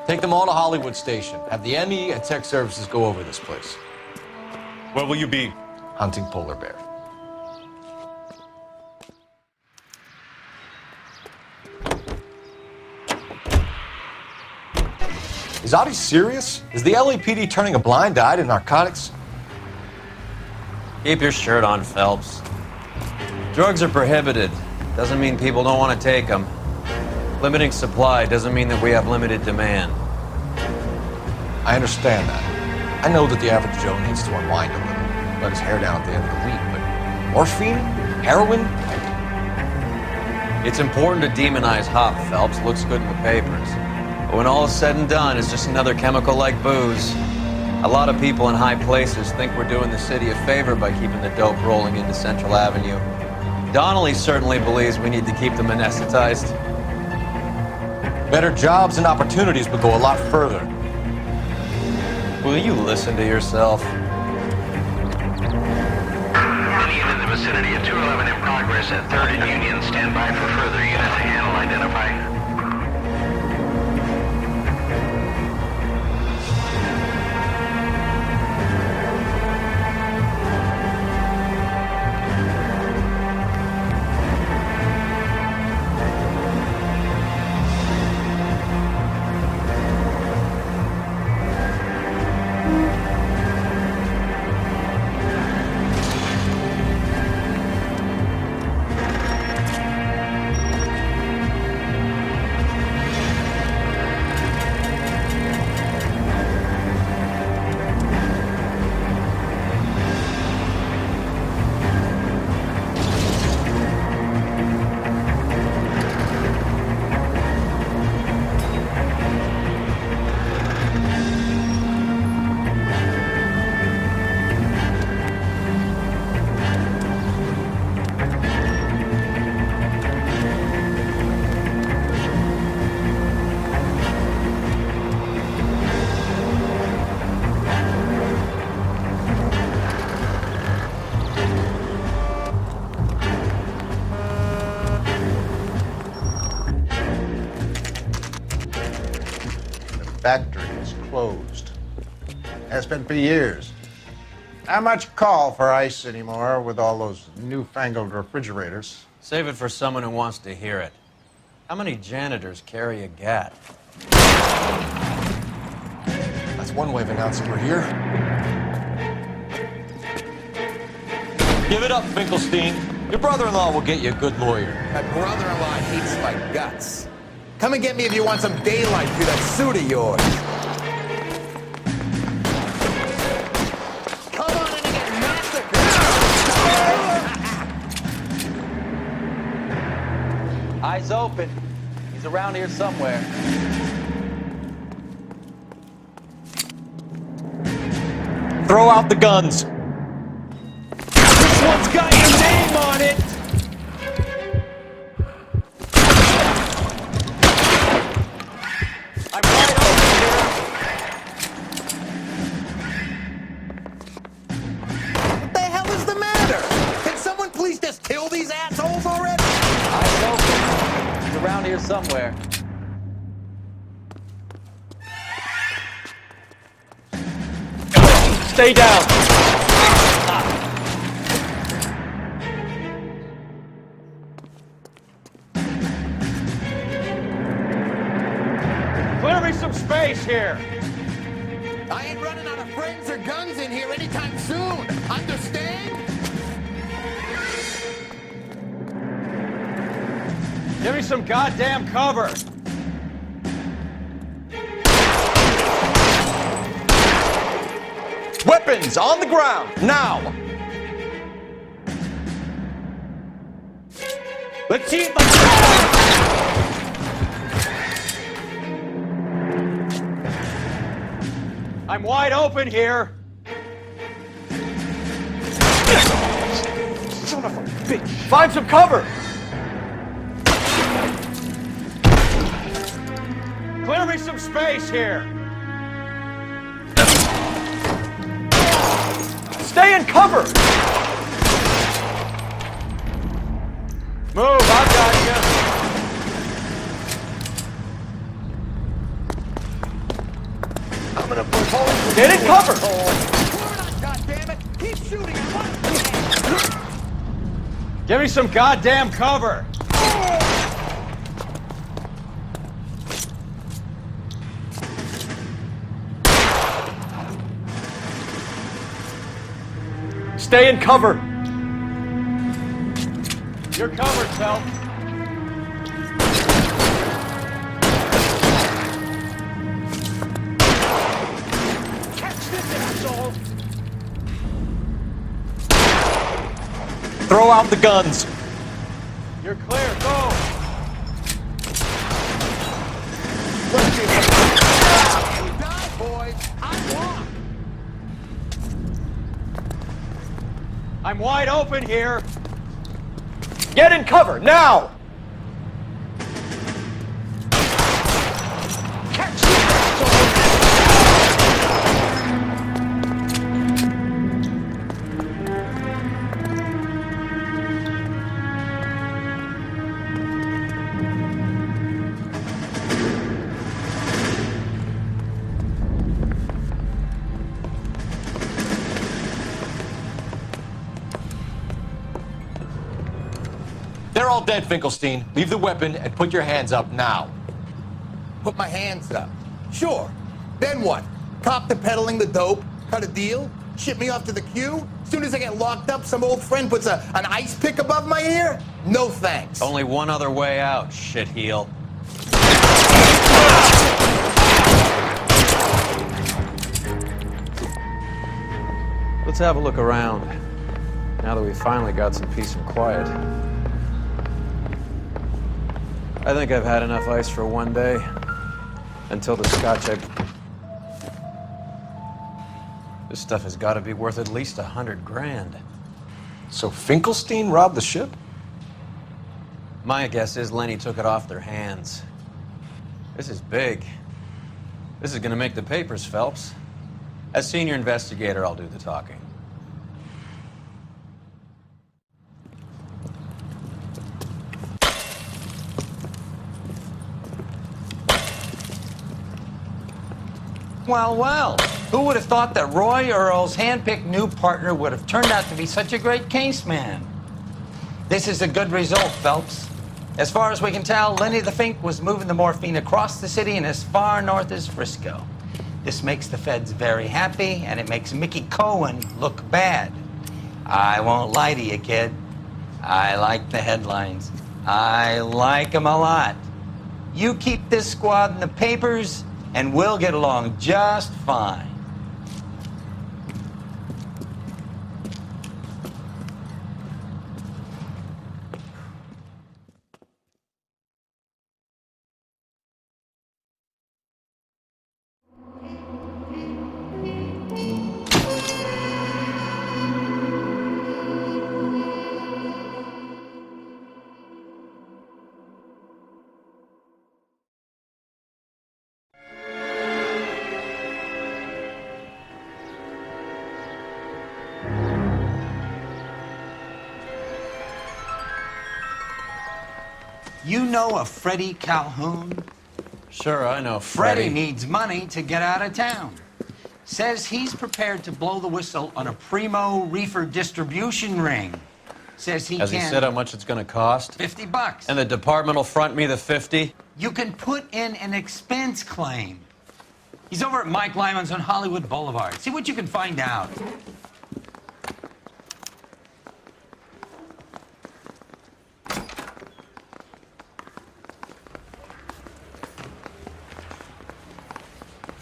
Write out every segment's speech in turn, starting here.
Take them all to Hollywood Station. Have the ME and tech services go over this place. Where will you be? Hunting polar bear. Is Audie serious? Is the LAPD turning a blind eye to narcotics? Keep your shirt on, Phelps. Drugs are prohibited. Doesn't mean people don't want to take them. Limiting supply doesn't mean that we have limited demand. I understand that. I know that the average Joe needs to unwind a little, let his hair down at the end of the week, but morphine? Heroin? It's important to demonize hop, Phelps. Looks good in the papers. But when all is said and done, it's just another chemical like booze. A lot of people in high places think we're doing the city a favor by keeping the dope rolling into Central Avenue. Donnelly certainly believes we need to keep them anesthetized. Better jobs and opportunities would go a lot further. Will you listen to yourself? Any unit in the vicinity of 211 in progress at 3rd and Union. Stand by for further unit to handle identify. Factory is closed. Has been for years. Not much call for ice anymore with all those newfangled refrigerators. Save it for someone who wants to hear it. How many janitors carry a gat? That's one way of announcing we're here. Give it up, Finkelstein. Your brother-in-law will get you a good lawyer. My brother-in-law hates my guts. Come and get me if you want some daylight through that suit of yours. Come on in and get massacred! Eyes open. He's around here somewhere. Throw out the guns. This one's got your name on it! I'm right over here. What the hell is the matter? Can someone please just kill these assholes already? Eyes open. He's around here somewhere. Stay down. Clear me some space here. I ain't running out of friends or guns in here anytime soon. Understand? Give me some goddamn cover. Weapons on the ground, now! Let's see. I'm wide open here. Son of a bitch! Find some cover! Clear me some space here. Stay in cover! Move, I've got you. Get in cover! God damn it! Keep shooting! Give me some goddamn cover! Stay in cover! You're covered, Phelps. Throw out the guns. You're clear, go! You die, boys! I won! I'm wide open here! Get in cover, now! They're all dead, Finkelstein. Leave the weapon and put your hands up now. Put my hands up. Sure. Then what? Cop to peddling the dope? Cut a deal? Ship me off to the queue? Soon as I get locked up, some old friend puts an ice pick above my ear? No thanks. Only one other way out, shitheel. Let's have a look around, now that we finally got some peace and quiet. I think I've had enough ice for one day, until the scotch This stuff has got to be worth at least 100 grand. So Finkelstein robbed the ship? My guess is Lenny took it off their hands. This is big. This is gonna make the papers, Phelps. As senior investigator, I'll do the talking. Well, well, who would have thought that Roy Earle's hand-picked new partner would have turned out to be such a great case man? This is a good result, Phelps. As far as we can tell, Lenny the Fink was moving the morphine across the city and as far north as Frisco. This makes the feds very happy, and it makes Mickey Cohen look bad. I won't lie to you, kid. I like the headlines. I like them a lot. You keep this squad in the papers, and we'll get along just fine. You know a Freddie Calhoun? Sure, I know Freddie needs money to get out of town. Says he's prepared to blow the whistle on a primo reefer distribution ring. Says he Has he said how much it's gonna cost? $50. And the department will front me the 50? You can put in an expense claim. He's over at Mike Lyman's on Hollywood Boulevard. See what you can find out.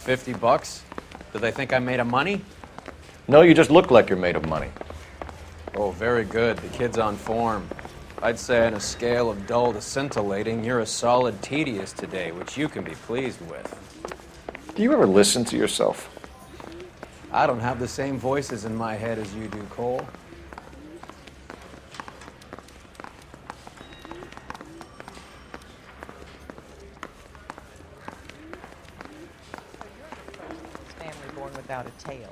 $50? Do they think I made of money? No, you just look like you're made of money. Oh, very good. The kid's on form. I'd say on a scale of dull to scintillating, you're a solid tedious today, which you can be pleased with. Do you ever listen to yourself? I don't have the same voices in my head as you do, Cole. Family born without a tail.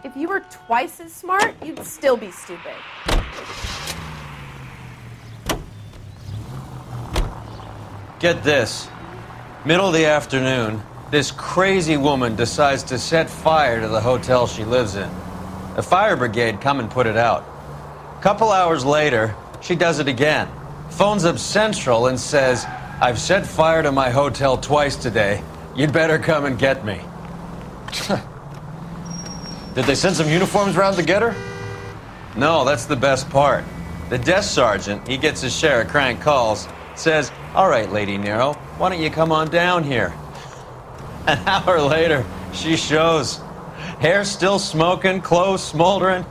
If you were twice as smart, you'd still be stupid. Get this. Middle of the afternoon, this crazy woman decides to set fire to the hotel she lives in. The fire brigade come and put it out. A couple hours later, she does it again. Phones up Central and says, "I've set fire to my hotel twice today. You'd better come and get me." Did they send some uniforms around to get her? No, that's the best part. The desk sergeant, he gets his share of crank calls, says, "All right, Lady Nero, why don't you come on down here?" An hour later, she shows. Hair still smoking, clothes smoldering,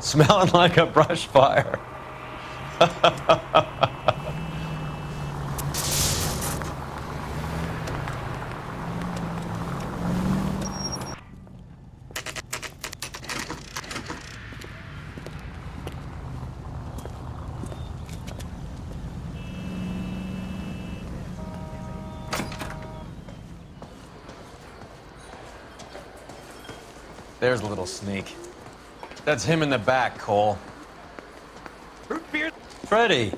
smelling like a brush fire. There's a little sneak. That's him in the back, Cole. Root beer. Freddie,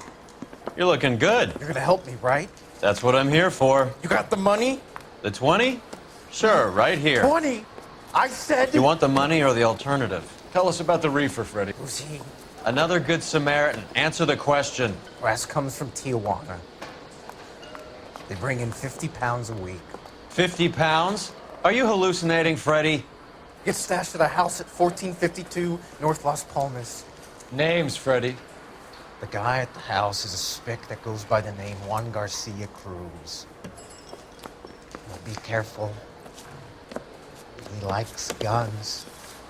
you're looking good. You're gonna help me, right? That's what I'm here for. You got the money? The 20? Sure, right here. 20? I said... You want the money or the alternative? Tell us about the reefer, Freddie. Who's he? Another good Samaritan. Answer the question. Brass comes from Tijuana. They bring in 50 pounds a week. 50 pounds? Are you hallucinating, Freddie? Gets stashed at a house at 1452 North Las Palmas. Names, Freddie. The guy at the house is a spick that goes by the name Juan Garcia Cruz. Now be careful. He likes guns.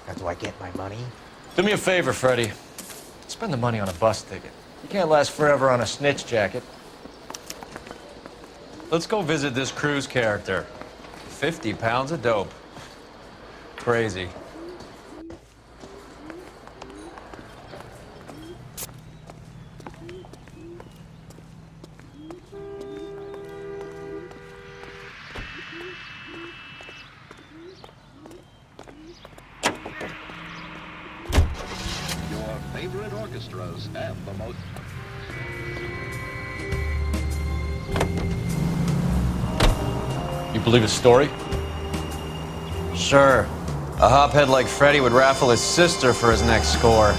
Now, do I get my money? Do me a favor, Freddie. Spend the money on a bus ticket. You can't last forever on a snitch jacket. Let's go visit this Cruz character. 50 pounds of dope. Crazy. Your favorite orchestras and the most... You believe his story? Sure. A hophead like Freddie would raffle his sister for his next score.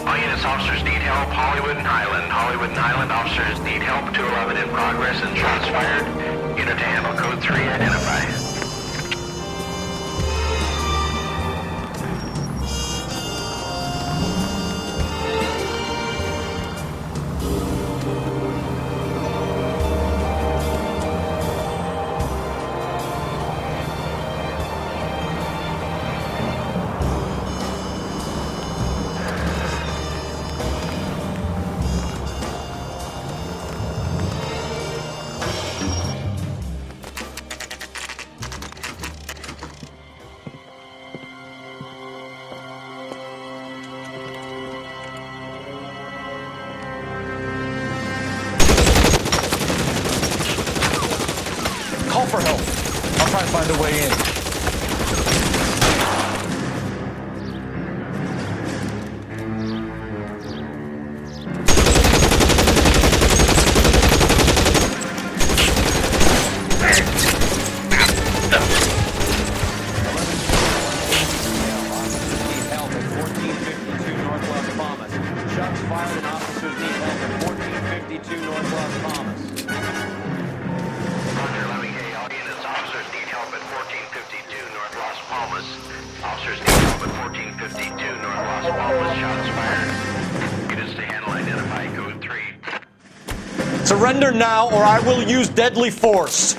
All units, officers need help. Hollywood and Highland. Hollywood and Highland officers need help. 211 in progress and shots fired. Unit to handle code 3, identify. Call for help. I'll try and find a way in. Need help at 1452 North Las Palmas. Shots fired and officers need help at 1452 North Las Palmas. Roger, 11K. All units, officers need help at 1452 North Las Palmas. Officers need help at 1452 North Las Palmas. Shots fired. Units to handle, identify code 3. Surrender now, or I will use deadly force.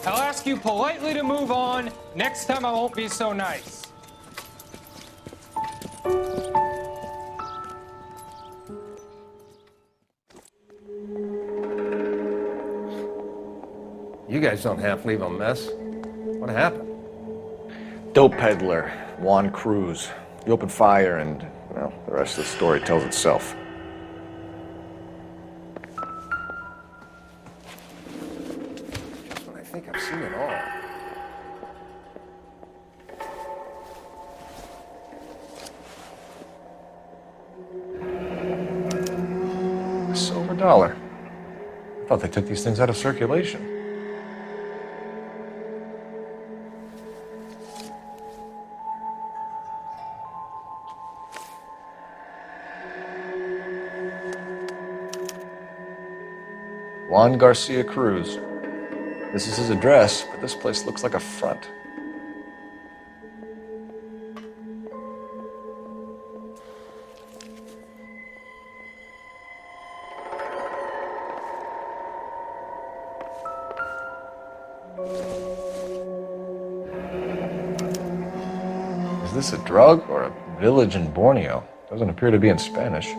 I'll ask you politely to move on. Next time I won't be so nice. You guys don't half leave a mess. What happened? Dope peddler, Juan Cruz. He opened fire and, well, the rest of the story tells itself. Just when I think I've seen it all. A silver dollar. I thought they took these things out of circulation. Juan Garcia Cruz. This is his address, but this place looks like a front. Is this a drug or a village in Borneo? Doesn't appear to be in Spanish.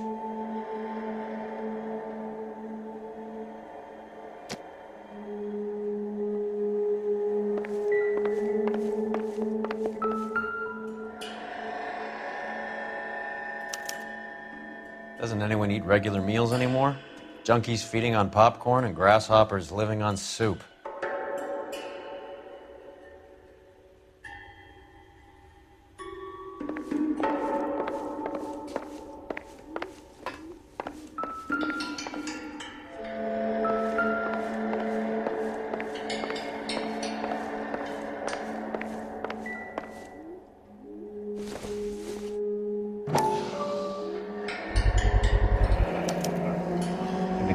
Doesn't anyone eat regular meals anymore? Junkies feeding on popcorn and grasshoppers living on soup.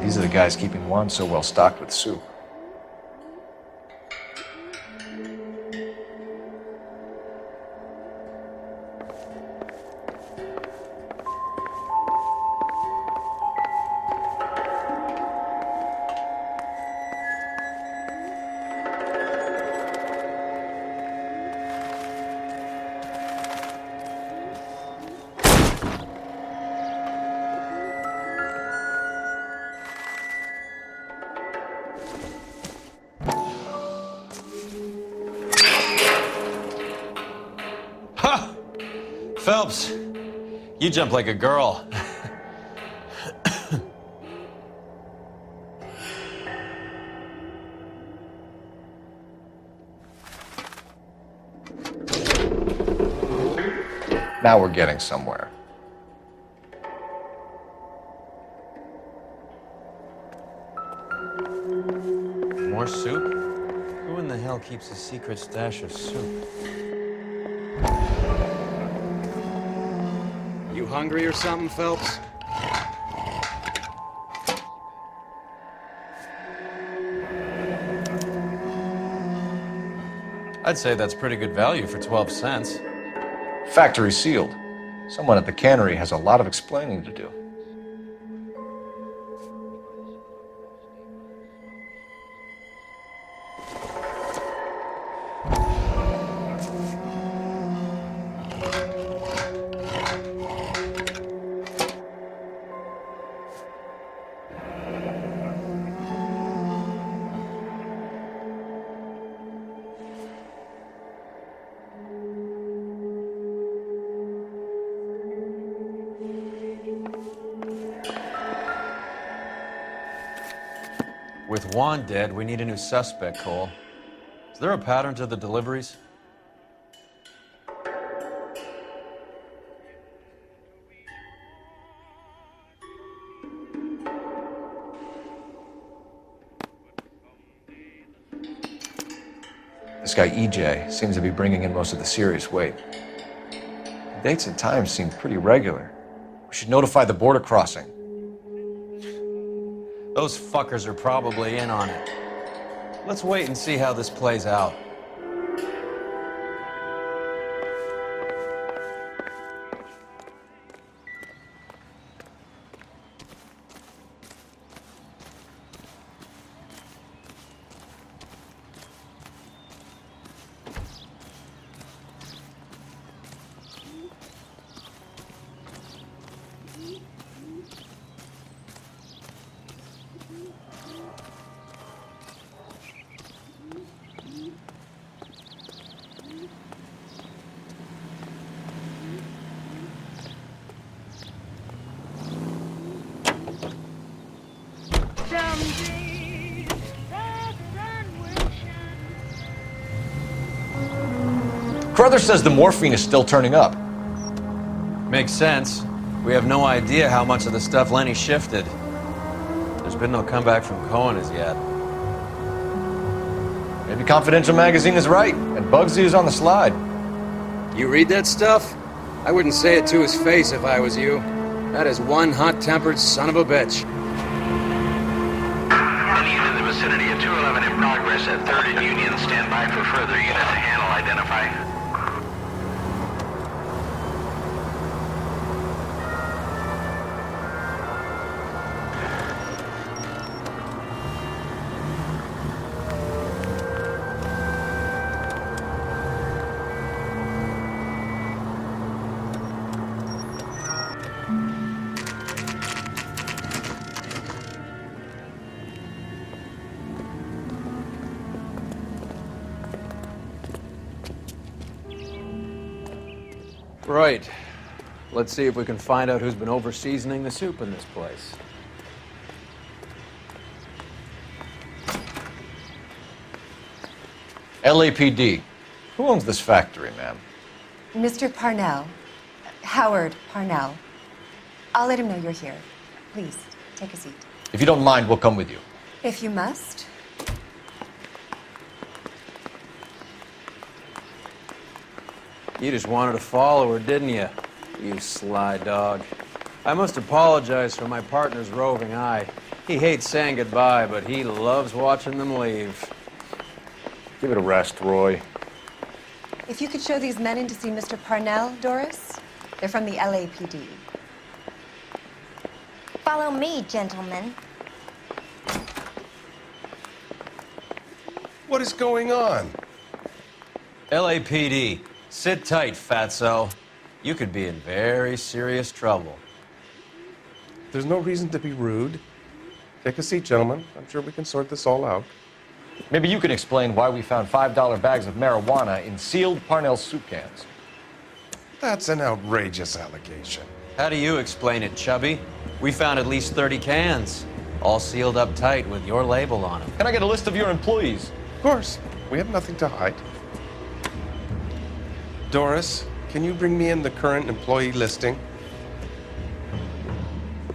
These are the guys keeping Juan so well stocked with soup. Phelps, you jump like a girl. Now we're getting somewhere. More soup? Who in the hell keeps a secret stash of soup? You hungry or something, Phelps? I'd say that's pretty good value for 12 cents. Factory sealed. Someone at the cannery has a lot of explaining to do. With Juan dead, we need a new suspect, Cole. Is there a pattern to the deliveries? This guy EJ seems to be bringing in most of the serious weight. The dates and times seem pretty regular. We should notify the border crossing. Those fuckers are probably in on it. Let's wait and see how this plays out. Carruthers says the morphine is still turning up. Makes sense. We have no idea how much of the stuff Lenny shifted. There's been no comeback from Cohen as yet. Maybe Confidential Magazine is right, and Bugsy is on the slide. You read that stuff? I wouldn't say it to his face if I was you. That is one hot-tempered son of a bitch. Any unit in the vicinity of 211 in progress at 3rd and Union. Stand by for further unit to handle identify. Right. Let's see if we can find out who's been over-seasoning the soup in this place. LAPD. Who owns this factory, ma'am? Mr. Parnell. Howard Parnell. I'll let him know you're here. Please, take a seat. If you don't mind, we'll come with you. If you must. You just wanted to follow her, didn't you? You sly dog. I must apologize for my partner's roving eye. He hates saying goodbye, but he loves watching them leave. Give it a rest, Roy. If you could show these men in to see Mr. Parnell, Doris. They're from the LAPD. Follow me, gentlemen. What is going on? LAPD. Sit tight, fatso. You could be in very serious trouble. There's no reason to be rude. Take a seat, gentlemen. I'm sure we can sort this all out. Maybe you can explain why we found $5 bags of marijuana in sealed Parnell soup cans. That's an outrageous allegation. How do you explain it, Chubby? We found at least 30 cans, all sealed up tight with your label on them. Can I get a list of your employees? Of course. We have nothing to hide. Doris, can you bring me in the current employee listing?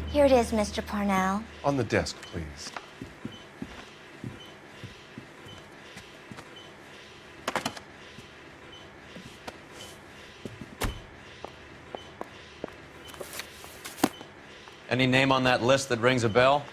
Here it is, Mr. Parnell. On the desk, please. Any name on that list that rings a bell?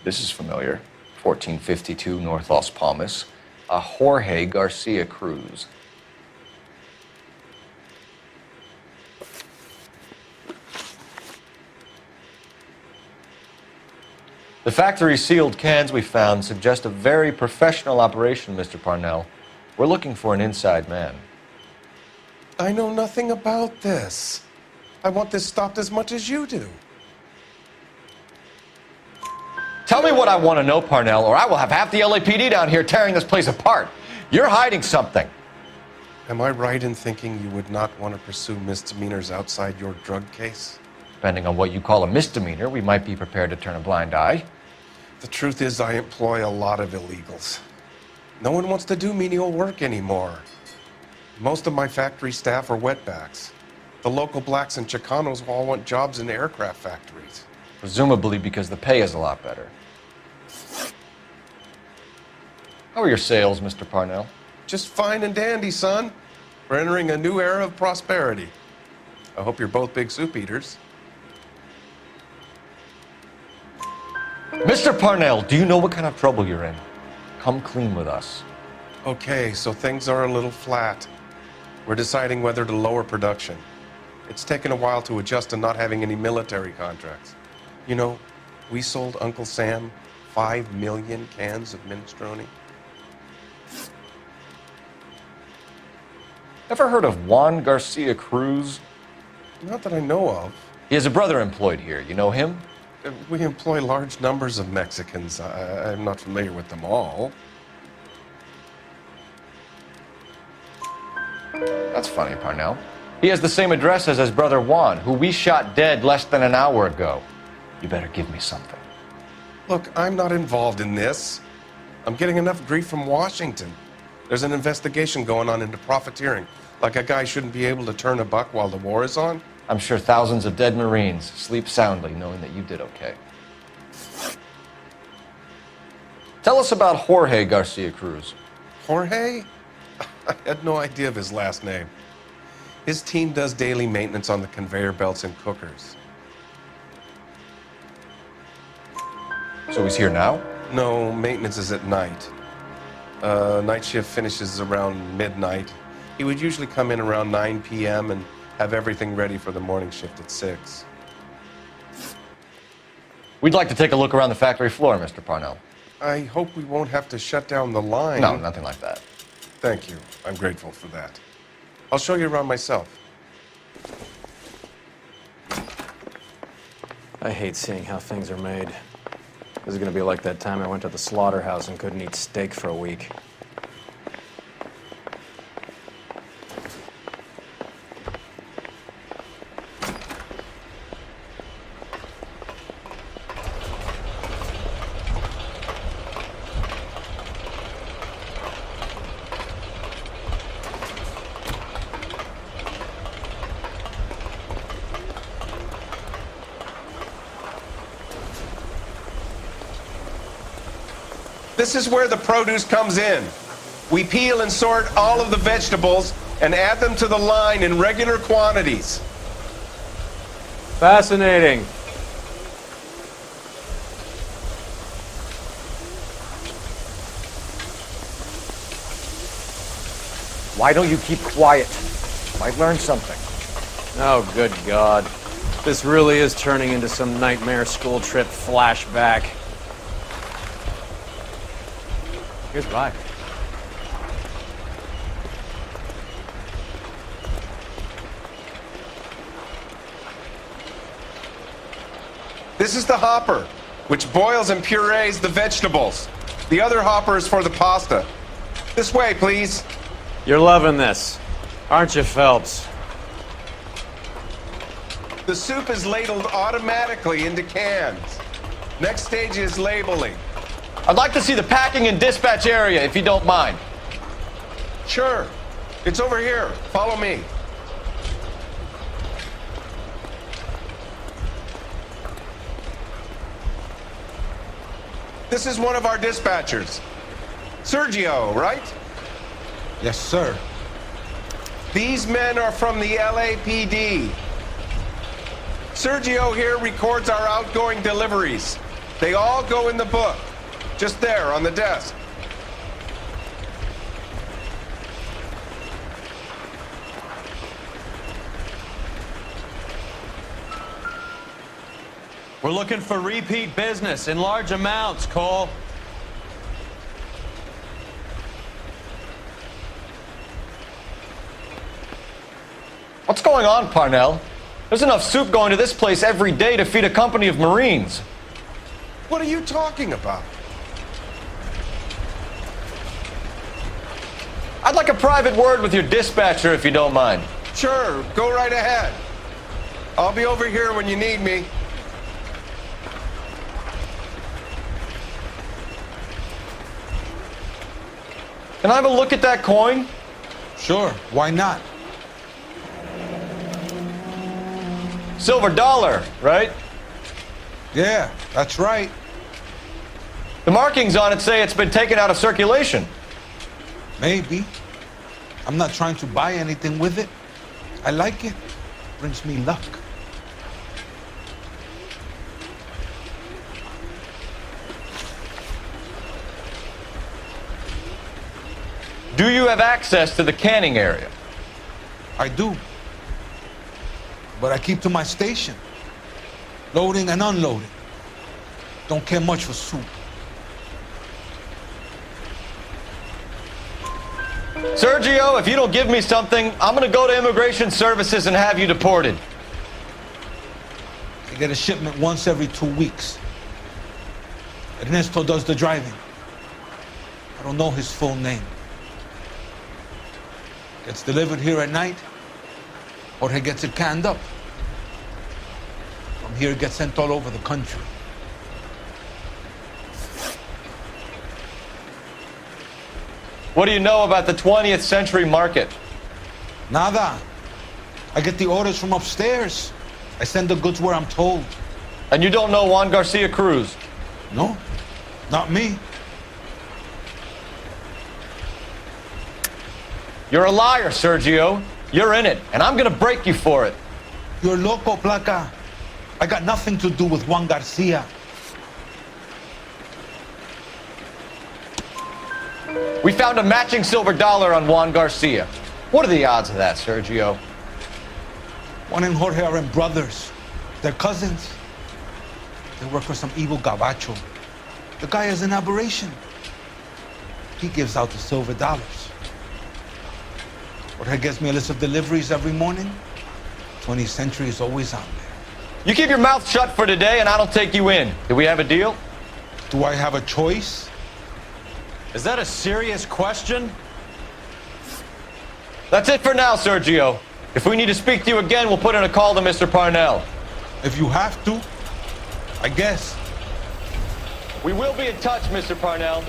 This is familiar. 1452 North Las Palmas. A Jorge Garcia Cruz. The factory sealed cans we found suggest a very professional operation, Mr. Parnell. We're looking for an inside man. I know nothing about this. I want this stopped as much as you do. Tell me what I want to know, Parnell, or I will have half the LAPD down here tearing this place apart. You're hiding something. Am I right in thinking you would not want to pursue misdemeanors outside your drug case? Depending on what you call a misdemeanor, we might be prepared to turn a blind eye. The truth is, I employ a lot of illegals. No one wants to do menial work anymore. Most of my factory staff are wetbacks. The local blacks and Chicanos all want jobs in aircraft factories. Presumably because the pay is a lot better. How are your sales, Mr. Parnell? Just fine and dandy, son. We're entering a new era of prosperity. I hope you're both big soup eaters. Mr. Parnell, do you know what kind of trouble you're in? Come clean with us. Okay, so things are a little flat. We're deciding whether to lower production. It's taken a while to adjust to not having any military contracts. You know, we sold Uncle Sam 5 million cans of minestrone. Ever heard of Juan Garcia Cruz? Not that I know of. He has a brother employed here. You know him? We employ large numbers of Mexicans. I'm not familiar with them all. That's funny, Parnell. He has the same address as his brother Juan, who we shot dead less than an hour ago. You better give me something. Look, I'm not involved in this. I'm getting enough grief from Washington. There's an investigation going on into profiteering. Like a guy shouldn't be able to turn a buck while the war is on. I'm sure thousands of dead Marines sleep soundly knowing that you did okay. Tell us about Jorge Garcia Cruz. Jorge? I had no idea of his last name. His team does daily maintenance on the conveyor belts and cookers. So he's here now? No, maintenance is at night. Night shift finishes around midnight. He would usually come in around 9 p.m. and have everything ready for the morning shift at 6. We'd like to take a look around the factory floor, Mr. Parnell. I hope we won't have to shut down the line. No, nothing like that. Thank you. I'm grateful for that. I'll show you around myself. I hate seeing how things are made. This is gonna be like that time I went to the slaughterhouse and couldn't eat steak for a week. This is where the produce comes in. We peel and sort all of the vegetables and add them to the line in regular quantities. Fascinating. Why don't you keep quiet? Might learn something. Oh, good God. This really is turning into some nightmare school trip flashback. Here's Ryan. This is the hopper, which boils and purees the vegetables. The other hopper is for the pasta. This way, please. You're loving this, aren't you, Phelps? The soup is ladled automatically into cans. Next stage is labeling. I'd like to see the packing and dispatch area, if you don't mind. Sure. It's over here. Follow me. This is one of our dispatchers. Sergio, right? Yes, sir. These men are from the LAPD. Sergio here records our outgoing deliveries. They all go in the book. Just there on the desk. We're looking for repeat business in large amounts, Cole. What's going on, Parnell? There's enough soup going to this place every day to feed a company of Marines. What are you talking about? I'd like a private word with your dispatcher, if you don't mind. Sure, go right ahead. I'll be over here when you need me. Can I have a look at that coin? Sure, why not? Silver dollar, right? Yeah, that's right. The markings on it say it's been taken out of circulation. Maybe. I'm not trying to buy anything with it. I like it. Brings me luck. Do you have access to the canning area? I do. But I keep to my station. Loading and unloading. Don't care much for soup. Sergio, if you don't give me something, I'm gonna go to Immigration Services and have you deported. I get a shipment once every 2 weeks. Ernesto does the driving. I don't know his full name. Gets delivered here at night. Jorge gets it canned up. From here, it gets sent all over the country. What do you know about the 20th century market? Nada. I get the orders from upstairs. I send the goods where I'm told. And you don't know Juan Garcia Cruz? No, not me. You're a liar, Sergio. You're in it, and I'm gonna break you for it. You're loco, Placa. I got nothing to do with Juan Garcia. We found a matching silver dollar on Juan Garcia. What are the odds of that, Sergio? Juan and Jorge are brothers. They're cousins. They work for some evil gabacho. The guy is an aberration. He gives out the silver dollars. Jorge gets me a list of deliveries every morning. 20th Century is always on there. You keep your mouth shut for today, and I don't take you in. Do we have a deal? Do I have a choice? Is that a serious question? That's it for now, Sergio. If we need to speak to you again, we'll put in a call to Mr. Parnell. If you have to, I guess. We will be in touch, Mr. Parnell.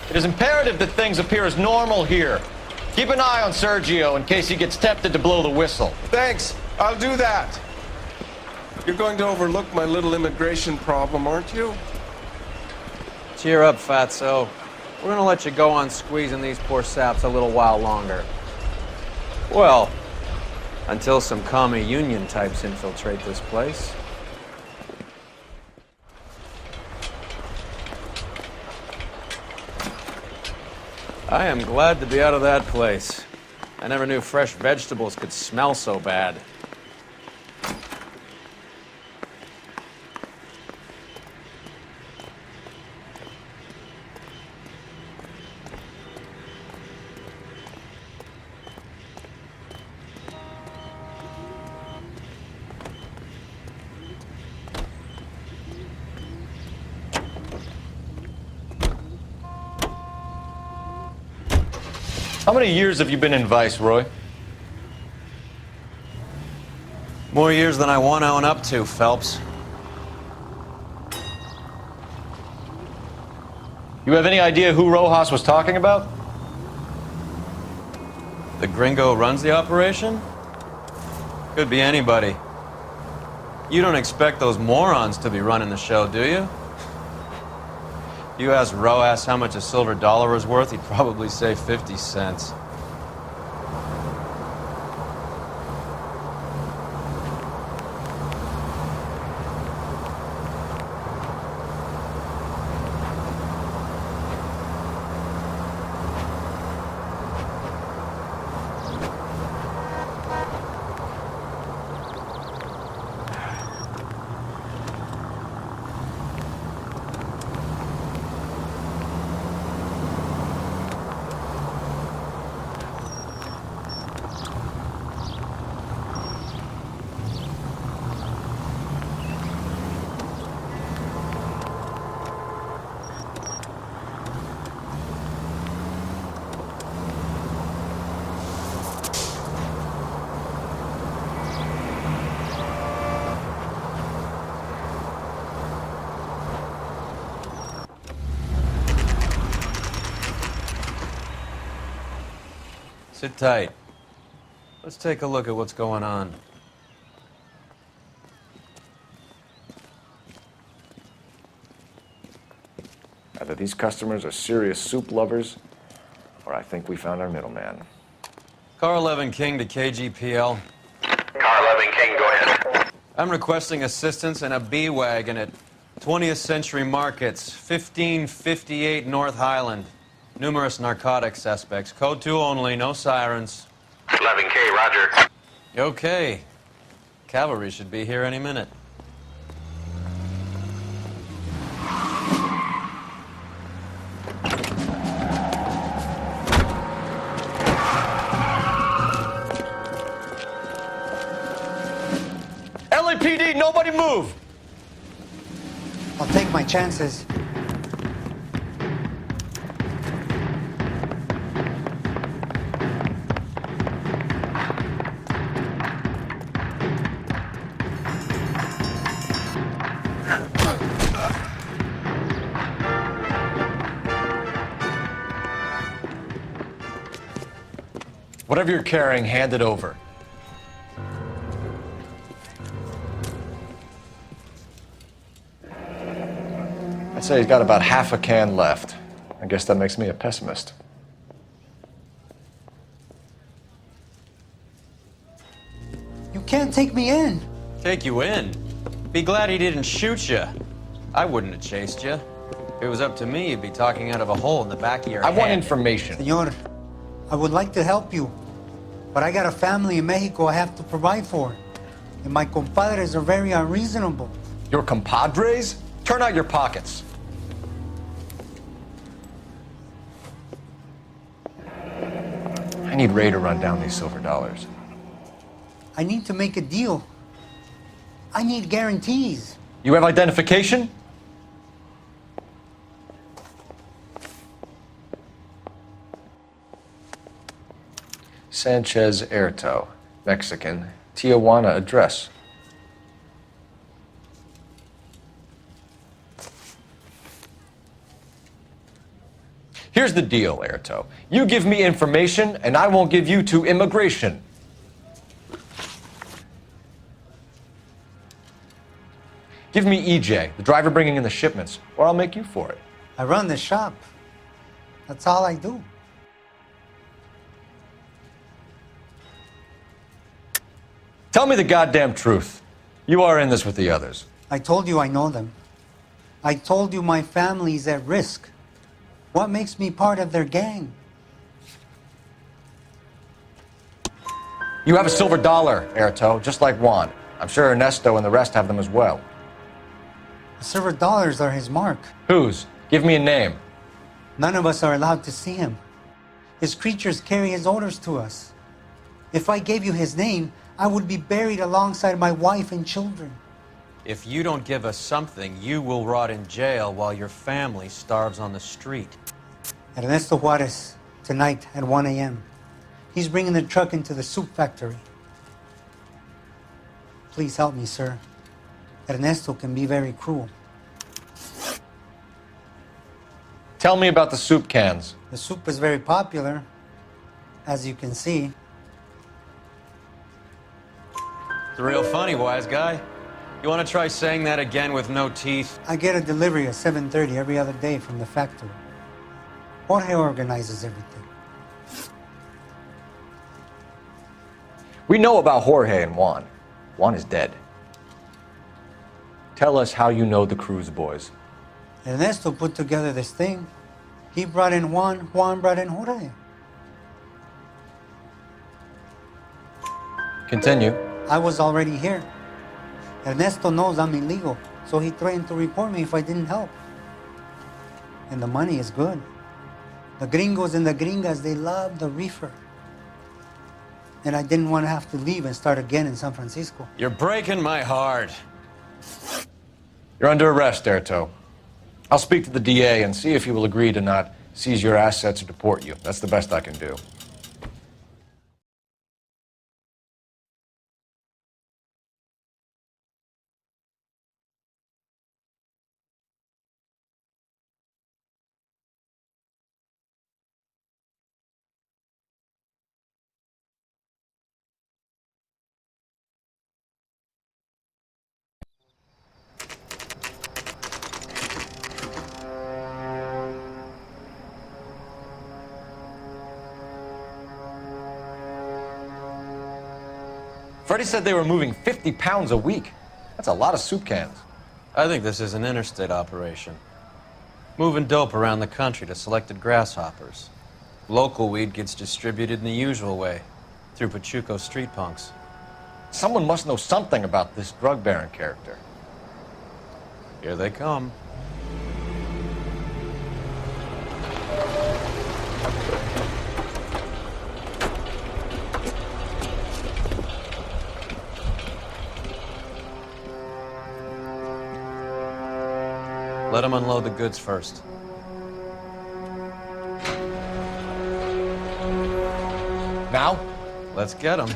It is imperative that things appear as normal here. Keep an eye on Sergio in case he gets tempted to blow the whistle. Thanks. I'll do that. You're going to overlook my little immigration problem, aren't you? Cheer up, fatso. We're gonna let you go on squeezing these poor saps a little while longer. Well, until some commie union types infiltrate this place. I am glad to be out of that place. I never knew fresh vegetables could smell so bad. How many years have you been in Viceroy? More years than I want to own up to, Phelps. You have any idea who Rojas was talking about? The gringo runs the operation? Could be anybody. You don't expect those morons to be running the show, do you? If you asked Rojas how much a silver dollar was worth, he'd probably say 50 cents. Sit tight. Let's take a look at what's going on. Either these customers are serious soup lovers, or I think we found our middleman. Car 11 King to KGPL. Car 11 King, go ahead. I'm requesting assistance in a B-Wagon at 20th Century Markets, 1558 North Highland. Numerous narcotic suspects. Code 2 only, no sirens. 11K, roger. Okay. Cavalry should be here any minute. LAPD, nobody move! I'll take my chances. Whatever you're carrying, hand it over. I'd say he's got about half a can left. I guess that makes me a pessimist. You can't take me in. Take you in? Be glad he didn't shoot you. I wouldn't have chased you. If it was up to me, you'd be talking out of a hole in the back of your head. I want information. Senor, I would like to help you, but I got a family in Mexico I have to provide for. And my compadres are very unreasonable. Your compadres? Turn out your pockets. I need Ray to run down these silver dollars. I need to make a deal. I need guarantees. You have identification? Sanchez Erto, Mexican, Tijuana address. Here's the deal, Erto. You give me information, and I won't give you to immigration. Give me EJ, the driver bringing in the shipments, or I'll make you for it. I run the shop. That's all I do. Tell me the goddamn truth. You are in this with the others. I told you I know them. I told you my family's at risk. What makes me part of their gang? You have a silver dollar, Erto, just like Juan. I'm sure Ernesto and the rest have them as well. The silver dollars are his mark. Whose? Give me a name. None of us are allowed to see him. His creatures carry his orders to us. If I gave you his name, I would be buried alongside my wife and children. If you don't give us something, you will rot in jail while your family starves on the street. Ernesto Juarez, tonight at 1 a.m. He's bringing the truck into the soup factory. Please help me, sir. Ernesto can be very cruel. Tell me about the soup cans. The soup is very popular, as you can see. It's real funny, wise guy. You want to try saying that again with no teeth? I get a delivery at 7:30 every other day from the factory. Jorge organizes everything. We know about Jorge and Juan. Juan is dead. Tell us how you know the Cruz boys. Ernesto put together this thing. He brought in Juan, Juan brought in Jorge. Continue. I was already here. Ernesto knows I'm illegal, so he threatened to report me if I didn't help. And the money is good. The gringos and the gringas, they love the reefer. And I didn't want to have to leave and start again in San Francisco. You're breaking my heart. You're under arrest, Erto. I'll speak to the DA and see if he will agree to not seize your assets or deport you. That's the best I can do. Freddie said they were moving 50 pounds a week. That's a lot of soup cans. I think this is an interstate operation. Moving dope around the country to selected grasshoppers. Local weed gets distributed in the usual way, through Pachuco street punks. Someone must know something about this drug baron character. Here they come. Let them unload the goods first. Now? Let's get them.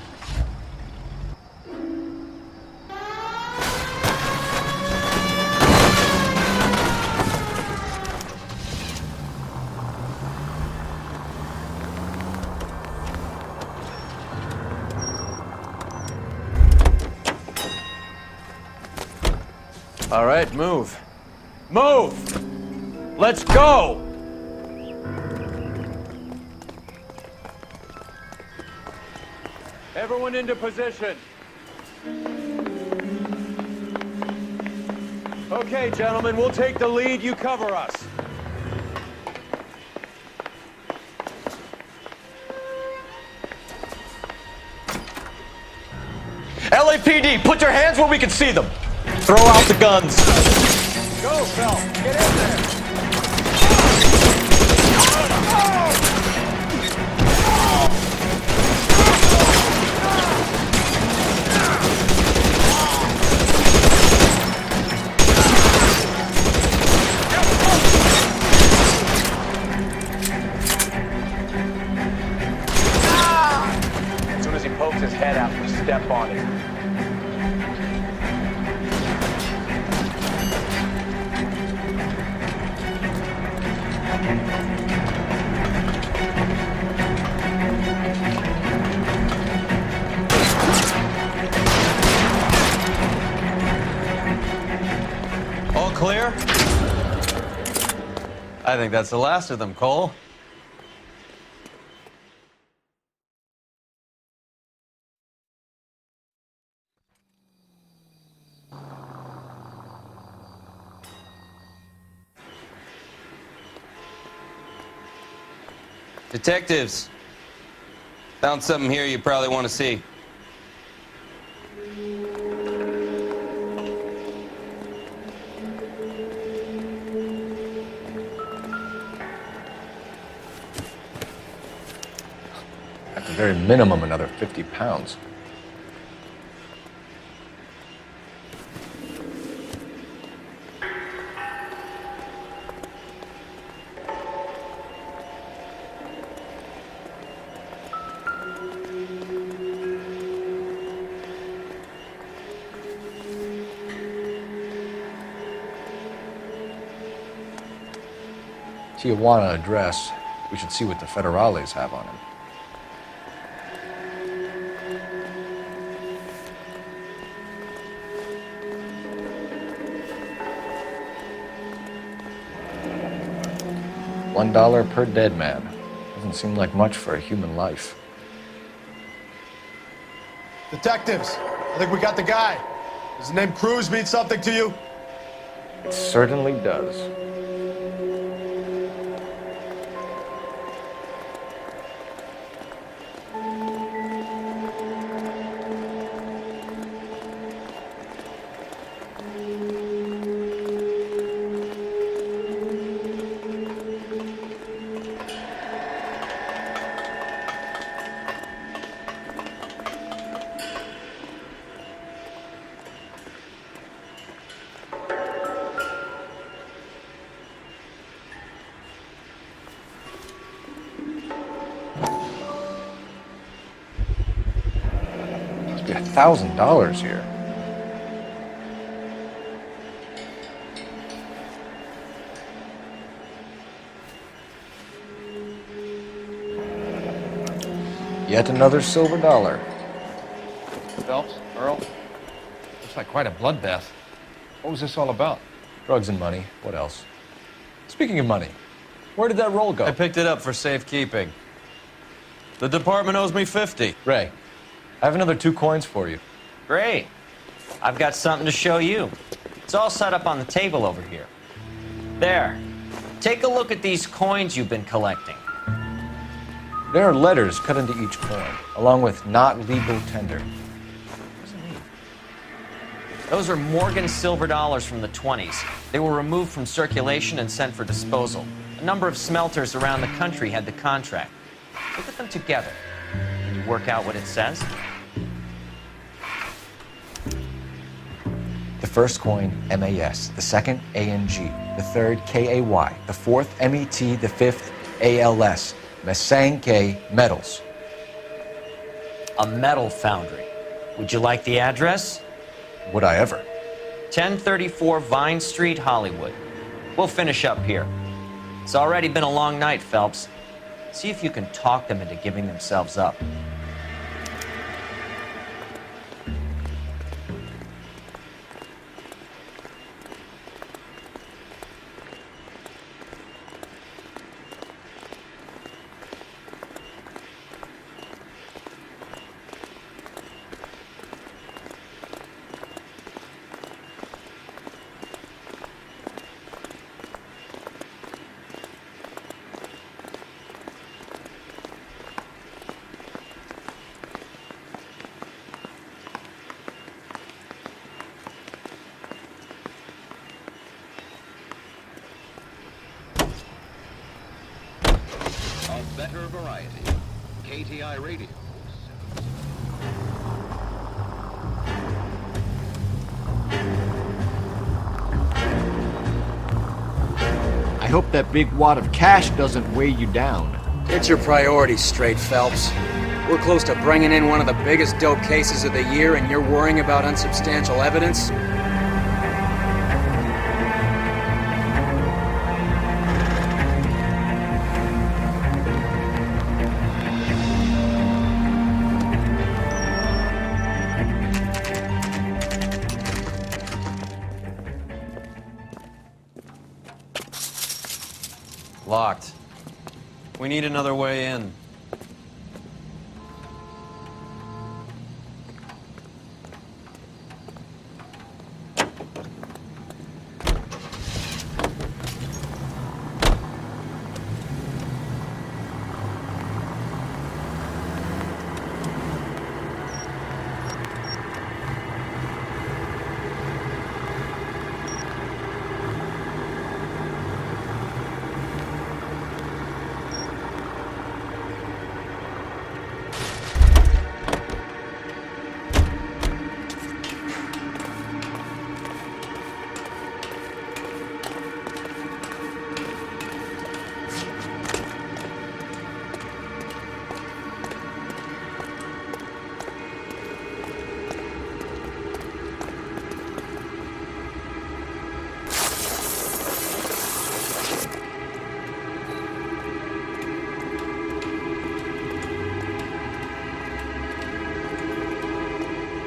All right, move. Move! Let's go! Everyone into position. Okay, gentlemen, we'll take the lead. You cover us. LAPD, put your hands where we can see them. Throw out the guns. Go, Phelps. Get in there. As soon as he pokes his head out, we step on it. All clear? I think that's the last of them, Cole. Detectives, found something here you probably want to see. At the very minimum, another 50 pounds. Tijuana address. We should see what the federales have on him. $1 per dead man. Doesn't seem like much for a human life. Detectives, I think we got the guy. Does the name Cruz mean something to you? It certainly does. $1,000 here. Yet another silver dollar. Phelps, Earl, looks like quite a bloodbath. What was this all about? Drugs and money. What else? Speaking of money, where did that roll go? I picked it up for safekeeping. The department owes me 50. Ray, I have another 2 coins for you. Great. I've got something to show you. It's all set up on the table over here. There. Take a look at these coins you've been collecting. There are letters cut into each coin, along with not legal tender. What does it mean? Those are Morgan silver dollars from the 20s. They were removed from circulation and sent for disposal. A number of smelters around the country had the contract. Look at them together. Can you work out what it says? The first coin, MAS. The second, ANG. The third, KAY. The fourth, MET. The fifth, ALS. Masanke Metals. A metal foundry. Would you like the address? Would I ever? 1034 Vine Street, Hollywood. We'll finish up here. It's already been a long night, Phelps. See if you can talk them into giving themselves up. society. KTI Radio. I hope that big wad of cash doesn't weigh you down. Get your priorities straight, Phelps. We're close to bringing in one of the biggest dope cases of the year, and you're worrying about unsubstantial evidence? Locked. We need another way in.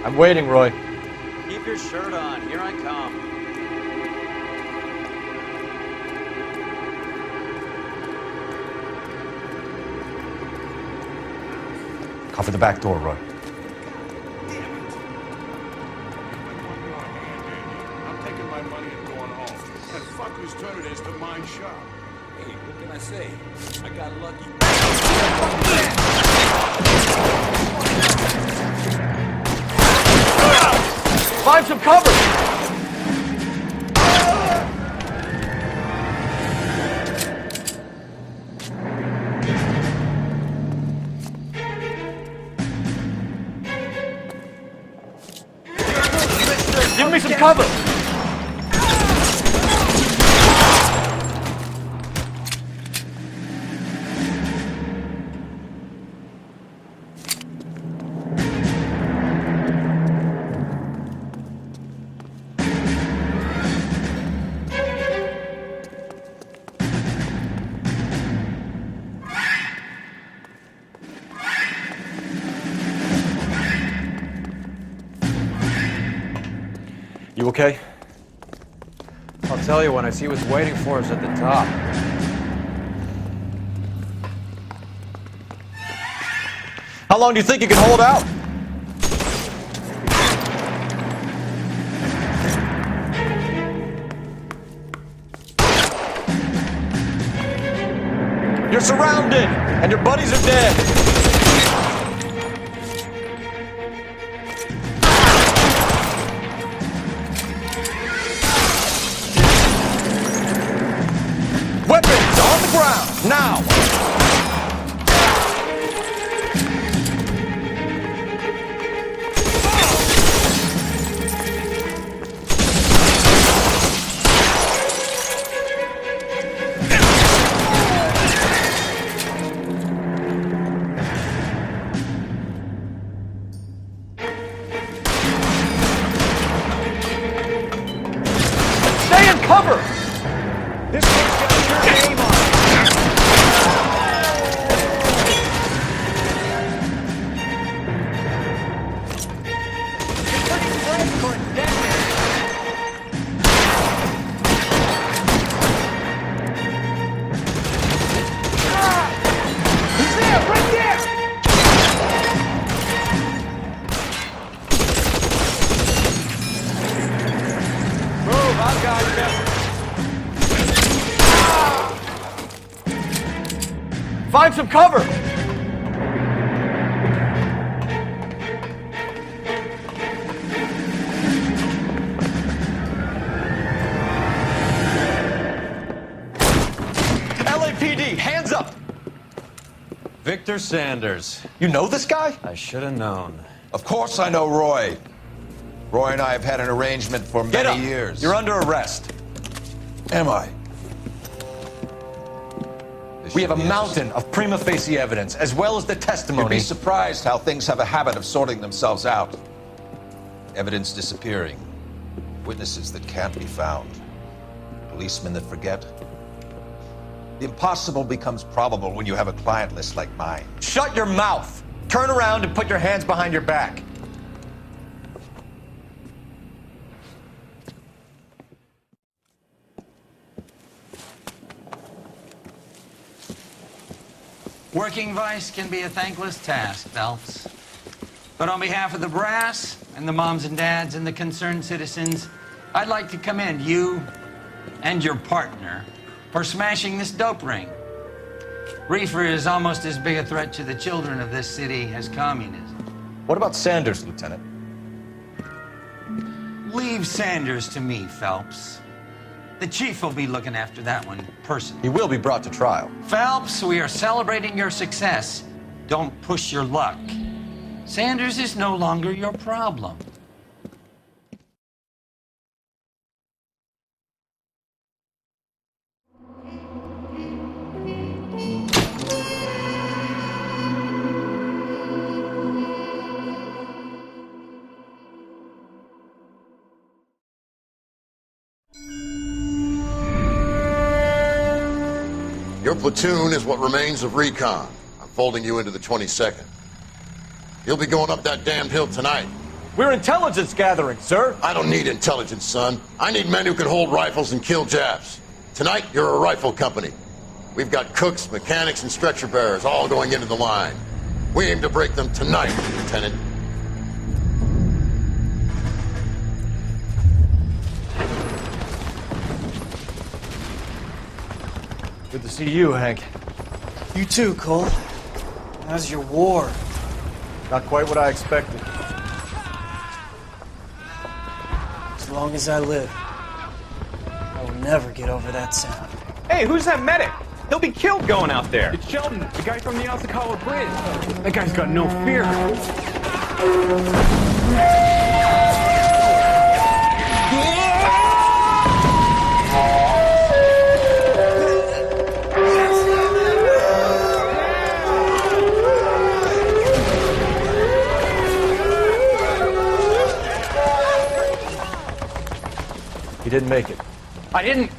I'm waiting, Roy. Keep your shirt on. Here I come. Cover the back door, Roy. I'm taking my money and going home. That fuck whose turn it is to mind shop. Hey, what can I say? I got lucky. Find some cover! Give me some cover! You okay? I'll tell you when I see what's waiting for us at the top. How long do you think you can hold out? You're surrounded, and your buddies are dead. Weapons on the ground, now! Stay in cover! This one's got your name on it. You're pretty fresh for a deadman. He's there, right there! Move, I've got you. Find some cover! LAPD, hands up! Victor Victor Sanders. You know this guy? I should have known. Of course I know Roy. Roy and I have had an arrangement for Get up. many years. You're under arrest. Am I? We have a mountain of prima facie evidence, as well as the testimony. You'd be surprised how things have a habit of sorting themselves out. Evidence disappearing. Witnesses that can't be found. Policemen that forget. The impossible becomes probable when you have a client list like mine. Shut your mouth! Turn around and put your hands behind your back. Working vice can be a thankless task, Phelps. But on behalf of the brass and the moms and dads and the concerned citizens, I'd like to commend you and your partner for smashing this dope ring. Reefer is almost as big a threat to the children of this city as communism. What about Sanders, Lieutenant? Leave Sanders to me, Phelps. The chief will be looking after that one personally. He will be brought to trial. Phelps, we are celebrating your success. Don't push your luck. Sanders is no longer your problem. Your platoon is what remains of recon. I'm folding you into the 22nd. You'll be going up that damned hill tonight. We're intelligence gathering, sir. I don't need intelligence, son. I need men who can hold rifles and kill Japs. Tonight, you're a rifle company. We've got cooks, mechanics, and stretcher bearers all going into the line. We aim to break them tonight, Lieutenant. Good to see you, Hank. You too, Cole. How's your war? Not quite what I expected. As long as I live, I will never get over that sound. Hey, who's that medic? He'll be killed going out there. It's Sheldon, the guy from the Alsakawa Bridge. That guy's got no fear. He didn't make it. I didn't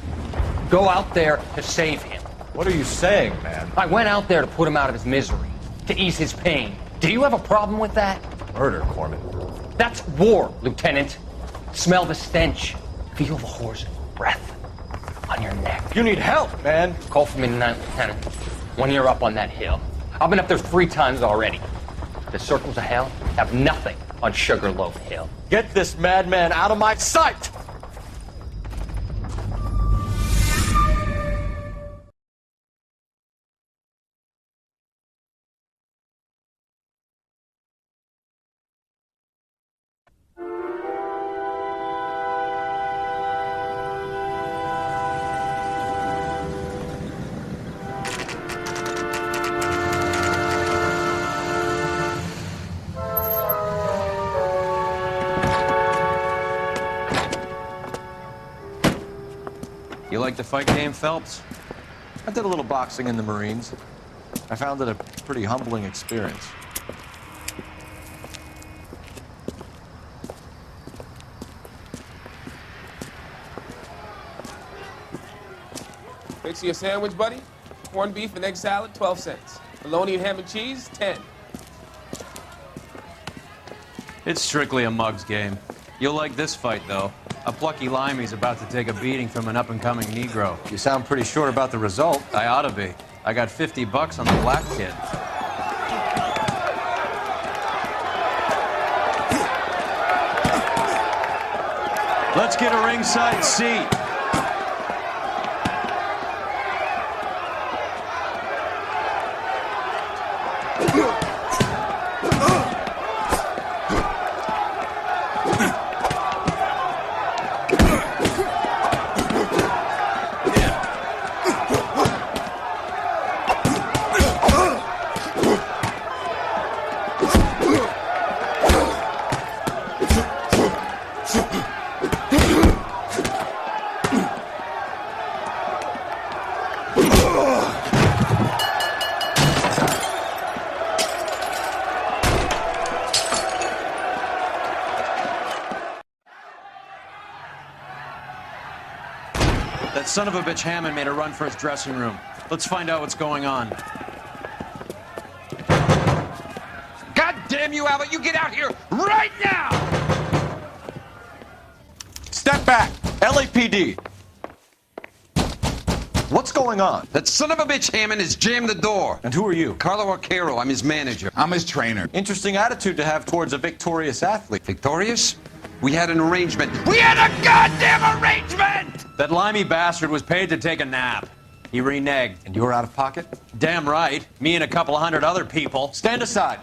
go out there to save him. What are you saying, man? I went out there to put him out of his misery, to ease his pain. Do you have a problem with that? Murder, Corman. That's war, Lieutenant. Smell the stench. Feel the horse's breath on your neck. You need help, man. Call for me tonight, Lieutenant. When you're up on that hill. I've been up there 3 times already. The circles of hell have nothing on Sugarloaf Hill. Get this madman out of my sight! You like the fight game, Phelps? I did a little boxing in the Marines. I found it a pretty humbling experience. Fix you a sandwich, buddy? Corned beef and egg salad, 12 cents. Bologna and ham and cheese, 10. It's strictly a mug's game. You'll like this fight, though. A plucky limey's about to take a beating from an up-and-coming Negro. You sound pretty sure about the result. I ought to be. I got $50 on the black kid. Let's get a ringside seat. That son of a bitch Hammond made a run for his dressing room. Let's find out what's going on. God damn you, Albert! You get out here right now! Step back! LAPD! What's going on? That son of a bitch Hammond has jammed the door. And who are you? Carlo Arcaro, I'm his manager. I'm his trainer. Interesting attitude to have towards a victorious athlete. Victorious? We had an arrangement. We had a goddamn arrangement! That limey bastard was paid to take a nap. He reneged. And you were out of pocket? Damn right. Me and a couple 100 other people. Stand aside.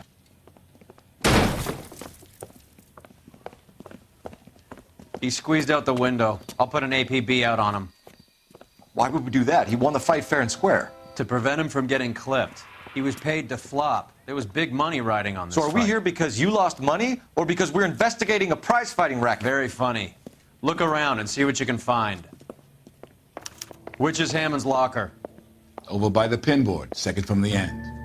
He squeezed out the window. I'll put an APB out on him. Why would we do that? He won the fight fair and square. To prevent him from getting clipped. He was paid to flop. There was big money riding on this So are we fight. here because you lost money, or because we're investigating a prize-fighting racket? Very funny. Look around and see what you can find. Which is Hammond's locker? Over by the pinboard, second from the end.